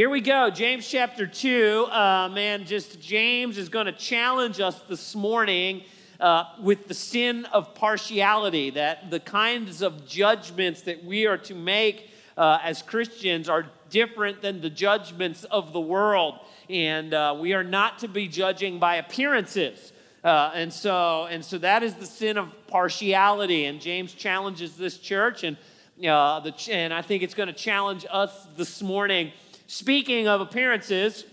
Here we go, James chapter 2. James is going to challenge us this morning with the sin of partiality, that the kinds of judgments that we are to make as Christians are different than the judgments of the world. And we are not to be judging by appearances. And so that is the sin of partiality. And James challenges this church, and I think it's going to challenge us this morning. Speaking of appearances,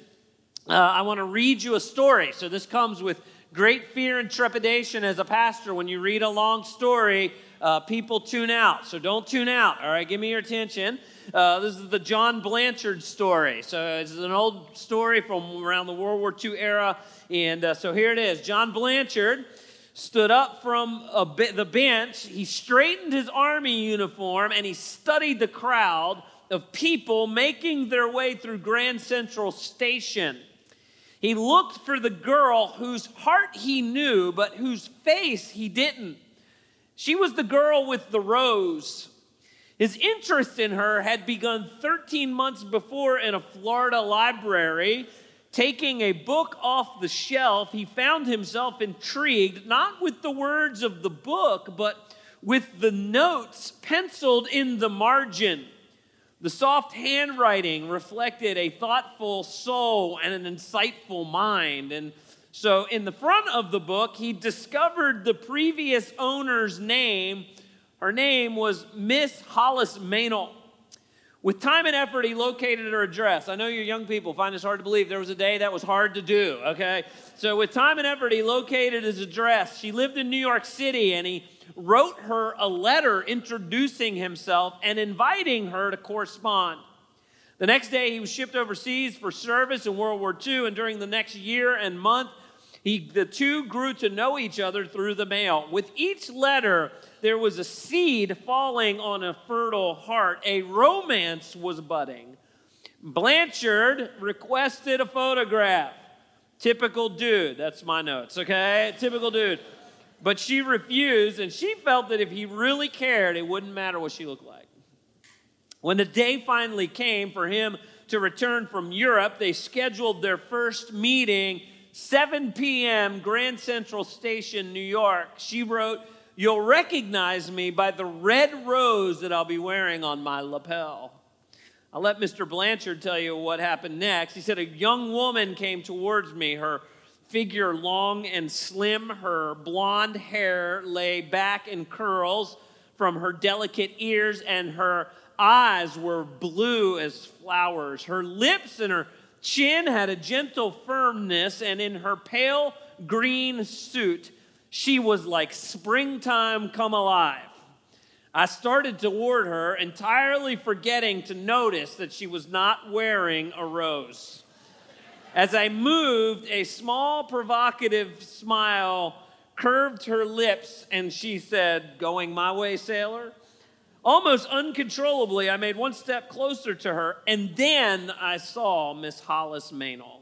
I want to read you a story. So this comes with great fear and trepidation as a pastor. When you read a long story, people tune out. So don't tune out, all right? Give me your attention. This is the John Blanchard story. So it's an old story from around the World War II era. And so here it is. John Blanchard stood up from the bench. He straightened his army uniform, and he studied the crowd of people making their way through Grand Central Station. He looked for the girl whose heart he knew, but whose face he didn't. She was the girl with the rose. His interest in her had begun 13 months before in a Florida library. Taking a book off the shelf, he found himself intrigued, not with the words of the book, but with the notes penciled in the margin. The soft handwriting reflected a thoughtful soul and an insightful mind. And so in the front of the book, he discovered the previous owner's name. Her name was Miss Hollis Meynell. With time and effort, he located her address. I know you young people find this hard to believe. There was a day that was hard to do, okay? So with time and effort, he located his address. She lived in New York City, and he wrote her a letter introducing himself and inviting her to correspond. The next day, he was shipped overseas for service in World War II, and during the next year and month, the two grew to know each other through the mail. With each letter, there was a seed falling on a fertile heart. A romance was budding. Blanchard requested a photograph. Typical dude. That's my notes, okay? Typical dude. But she refused, and she felt that if he really cared, it wouldn't matter what she looked like. When the day finally came for him to return from Europe, they scheduled their first meeting, 7 p.m., Grand Central Station, New York. She wrote, "You'll recognize me by the red rose that I'll be wearing on my lapel." I'll let Mr. Blanchard tell you what happened next. He said, "A young woman came towards me, her figure long and slim, her blonde hair lay back in curls from her delicate ears, and her eyes were blue as flowers. Her lips and her chin had a gentle firmness, and in her pale green suit, she was like springtime come alive. I started toward her, entirely forgetting to notice that she was not wearing a rose. As I moved, a small provocative smile curved her lips, and she said, 'Going my way, sailor?' Almost uncontrollably, I made one step closer to her, and then I saw Miss Hollis Meynell.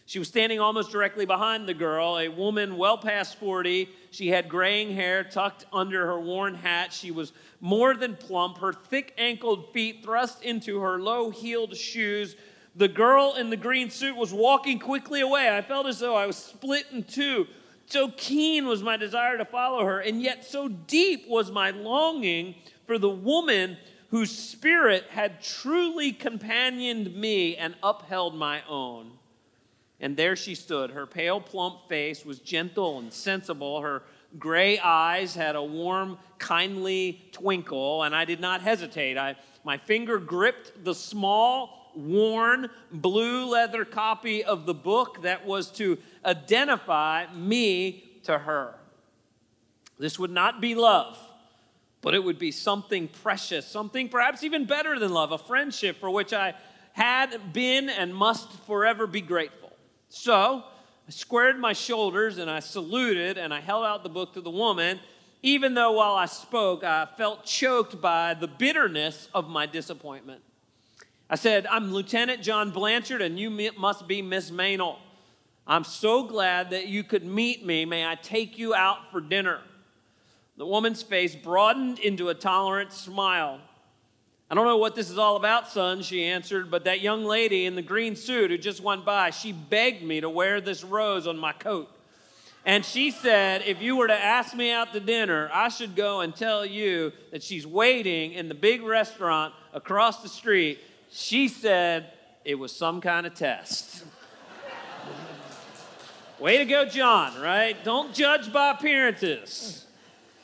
She was standing almost directly behind the girl, a woman well past 40. She had graying hair tucked under her worn hat. She was more than plump, her thick-ankled feet thrust into her low-heeled shoes. The girl in the green suit was walking quickly away. I felt as though I was split in two. So keen was my desire to follow her, and yet so deep was my longing for the woman whose spirit had truly companioned me and upheld my own. And there she stood. Her pale, plump face was gentle and sensible. Her gray eyes had a warm, kindly twinkle, and I did not hesitate. My finger gripped the small, worn, blue leather copy of the book that was to identify me to her. This would not be love, but it would be something precious, something perhaps even better than love, a friendship for which I had been and must forever be grateful. So I squared my shoulders and I saluted and I held out the book to the woman, even though while I spoke, I felt choked by the bitterness of my disappointment. I said, "I'm Lieutenant John Blanchard, and you must be Miss Meynell. I'm so glad that you could meet me. May I take you out for dinner?" The woman's face broadened into a tolerant smile. I don't know what this is all about, son, she answered, but that young lady in the green suit who just went by, she begged me to wear this rose on my coat. And she said, if you were to ask me out to dinner, I should go and tell you that she's waiting in the big restaurant across the street. She said it was some kind of test. Way to go, John, right? Don't judge by appearances.